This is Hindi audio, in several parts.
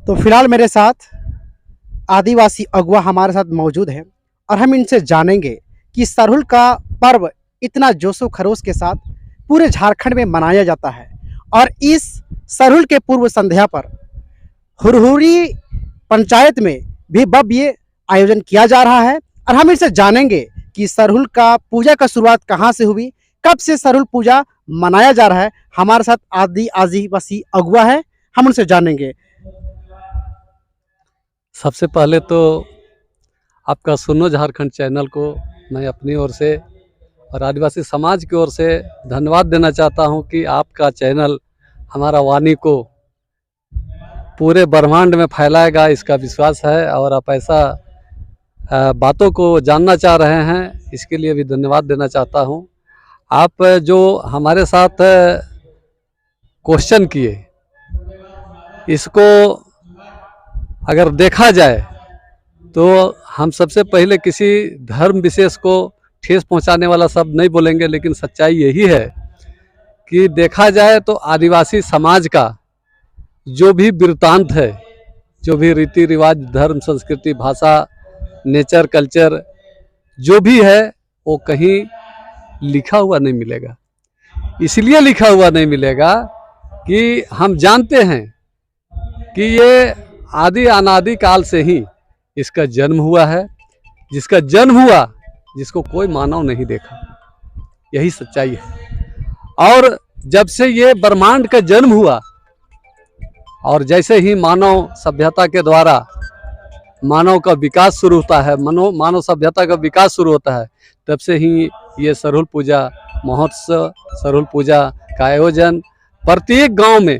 तो फिलहाल मेरे साथ आदिवासी अगुआ हमारे साथ मौजूद है और हम इनसे जानेंगे कि सरहुल का पर्व इतना जोशो खरोश के साथ पूरे झारखंड में मनाया जाता है और इस सरहुल के पूर्व संध्या पर हुरहुरी पंचायत में भी भव्य आयोजन किया जा रहा है और हम इनसे जानेंगे कि सरहुल का पूजा का शुरुआत कहाँ से हुई, कब से सरहुल पूजा मनाया जा रहा है। हमारे साथ आदिवासी अगुआ है, हम उनसे जानेंगे। सबसे पहले तो आपका सुनो झारखंड चैनल को मैं अपनी ओर से और आदिवासी समाज की ओर से धन्यवाद देना चाहता हूं कि आपका चैनल हमारा वाणी को पूरे ब्रह्मांड में फैलाएगा, इसका विश्वास है। और आप ऐसा बातों को जानना चाह रहे हैं, इसके लिए भी धन्यवाद देना चाहता हूं। आप जो हमारे साथ क्वेश्चन किए, इसको अगर देखा जाए तो हम सबसे पहले किसी धर्म विशेष को ठेस पहुंचाने वाला शब्द नहीं बोलेंगे, लेकिन सच्चाई यही है कि देखा जाए तो आदिवासी समाज का जो भी वृत्तांत है, जो भी रीति रिवाज, धर्म, संस्कृति, भाषा, नेचर, कल्चर जो भी है, वो कहीं लिखा हुआ नहीं मिलेगा। इसलिए लिखा हुआ नहीं मिलेगा कि हम जानते हैं कि ये आदि अनादि काल से ही इसका जन्म हुआ है, जिसका जन्म हुआ जिसको कोई मानव नहीं देखा, यही सच्चाई है। और जब से ये ब्रह्मांड का जन्म हुआ और जैसे ही मानव सभ्यता के द्वारा मानव का विकास शुरू होता है, मानव सभ्यता का विकास शुरू होता है, तब से ही ये सरहुल पूजा महोत्सव, सरहुल पूजा का आयोजन प्रत्येक गांव में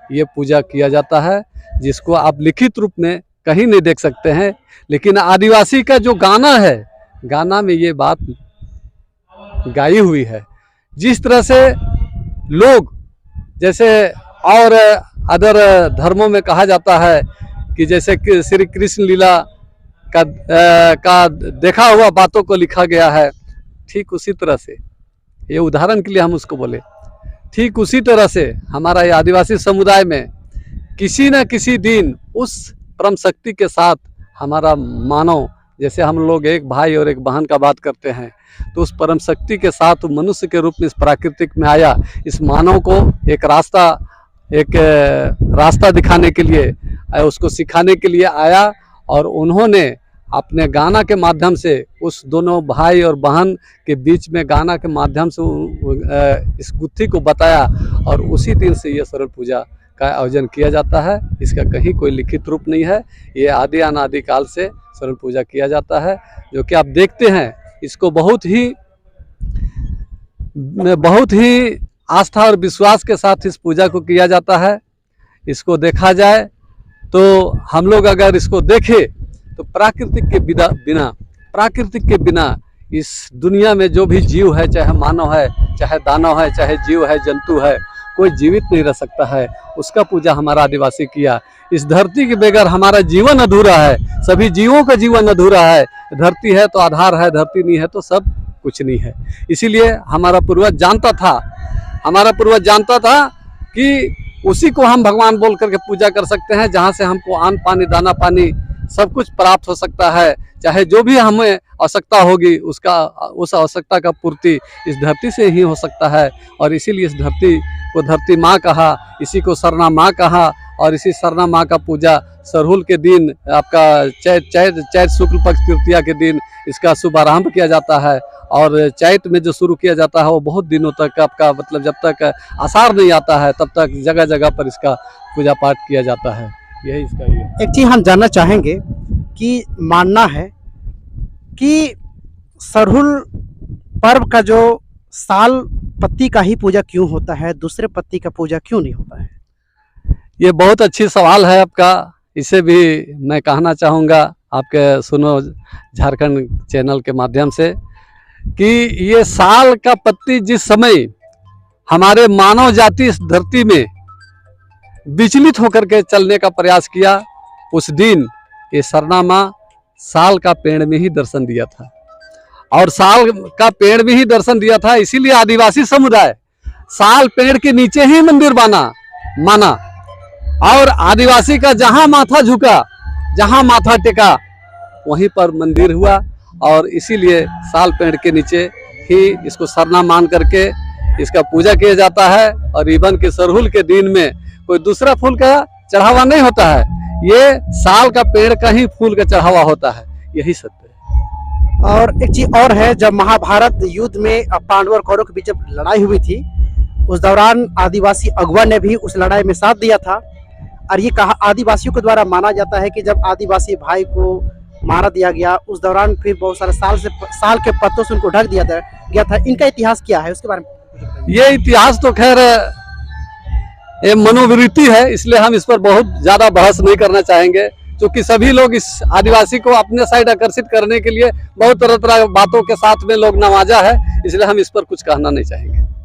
ये पूजा किया जाता है, जिसको आप लिखित रूप में कहीं नहीं देख सकते हैं। लेकिन आदिवासी का जो गाना है, गाना में ये बात गाई हुई है। जिस तरह से लोग, जैसे और अदर धर्मों में कहा जाता है कि जैसे कि श्री कृष्ण लीला का देखा हुआ बातों को लिखा गया है, ठीक उसी तरह से, ये उदाहरण के लिए हम उसको बोले, ठीक उसी तरह से हमारा ये आदिवासी समुदाय में किसी न किसी दिन उस परम शक्ति के साथ हमारा मानव, जैसे हम लोग एक भाई और एक बहन का बात करते हैं, तो उस परम शक्ति के साथ मनुष्य के रूप में इस प्राकृतिक में आया, इस मानव को एक रास्ता दिखाने के लिए, उसको सिखाने के लिए आया। और उन्होंने अपने गाना के माध्यम से उस दोनों भाई और बहन के बीच में गाना के माध्यम से इस गुत्थी को बताया, और उसी दिन से ये सरहुल पूजा का आयोजन किया जाता है। इसका कहीं कोई लिखित रूप नहीं है, ये आदि अनादि काल से सरहुल पूजा किया जाता है, जो कि आप देखते हैं। इसको बहुत ही आस्था और विश्वास के साथ इस पूजा को किया जाता है। इसको देखा जाए तो हम लोग अगर इसको देखें तो प्राकृतिक के बिना इस दुनिया में जो भी जीव है, चाहे मानव है, चाहे दानव है, चाहे जीव है, जंतु है, कोई जीवित नहीं रह सकता है। उसका पूजा हमारा आदिवासी किया। इस धरती के बगैर हमारा जीवन अधूरा है, सभी जीवों का जीवन अधूरा है। धरती है तो आधार है, धरती नहीं है तो सब कुछ नहीं है। इसीलिए हमारा पूर्वज जानता था कि उसी को हम भगवान बोल करके पूजा कर सकते हैं, जहाँ से हमको अन्न पानी, दाना पानी सब कुछ प्राप्त हो सकता है। चाहे जो भी हमें आवश्यकता होगी, उस आवश्यकता का पूर्ति इस धरती से ही हो सकता है। और इसीलिए इस धरती को धरती माँ कहा, इसी को सरना माँ कहा, और इसी सरना माँ का पूजा सरहुल के दिन, आपका चैत शुक्ल पक्ष तृतीया के दिन इसका शुभारंभ किया जाता है। और चैत में जो शुरू किया जाता है वो बहुत दिनों तक, आपका मतलब जब तक आषाढ़ नहीं आता है तब तक जगह जगह पर इसका पूजा पाठ किया जाता है। यही इसका ये एक चीज़ हम जानना चाहेंगे कि मानना है कि सरहुल पर्व का जो साल पत्ती का ही पूजा क्यों होता है, दूसरे पत्ती का पूजा क्यों नहीं होता है? ये बहुत अच्छी सवाल है आपका। इसे भी मैं कहना चाहूँगा आपके सुनो झारखंड चैनल के माध्यम से कि ये साल का पत्ती जिस समय हमारे मानव जाति इस धरती में विचलित होकर के चलने का प्रयास किया, उस दिन ये सरना माँ साल का पेड़ में ही दर्शन दिया था। और साल का पेड़ में ही दर्शन दिया था, इसीलिए आदिवासी समुदाय साल पेड़ के नीचे ही मंदिर माना। और आदिवासी का जहां माथा झुका, जहां माथा टेका, वहीं पर मंदिर हुआ। और इसीलिए साल पेड़ के नीचे ही इसको सरना मान करके इसका पूजा किया जाता है। और इवन के सरहुल के दिन में कोई दूसरा फूल का चढ़ावा नहीं होता है, ये साल का पेड़ का ही फूल का चढ़ावा होता है। यही सत्य है। और एक चीज और है, जब महाभारत युद्ध में पांडव और कौरव के बीच जब लड़ाई हुई थी, उस दौरान आदिवासी अगुआ ने भी उस लड़ाई में साथ दिया था। और ये कहा आदिवासियों के द्वारा माना जाता है कि जब आदिवासी भाई को मारा दिया गया, उस दौरान फिर बहुत सारे साल के पत्तों से उनको ढक दिया गया था। इनका इतिहास क्या है, उसके बारे में कुछ बताइए। ये इतिहास तो खैर ये मनोवृत्ति है, इसलिए हम इस पर बहुत ज्यादा बहस नहीं करना चाहेंगे, क्योंकि सभी लोग इस आदिवासी को अपने साइड आकर्षित करने के लिए बहुत तरह तरह बातों के साथ में लोग नवाजा है, इसलिए हम इस पर कुछ कहना नहीं चाहेंगे।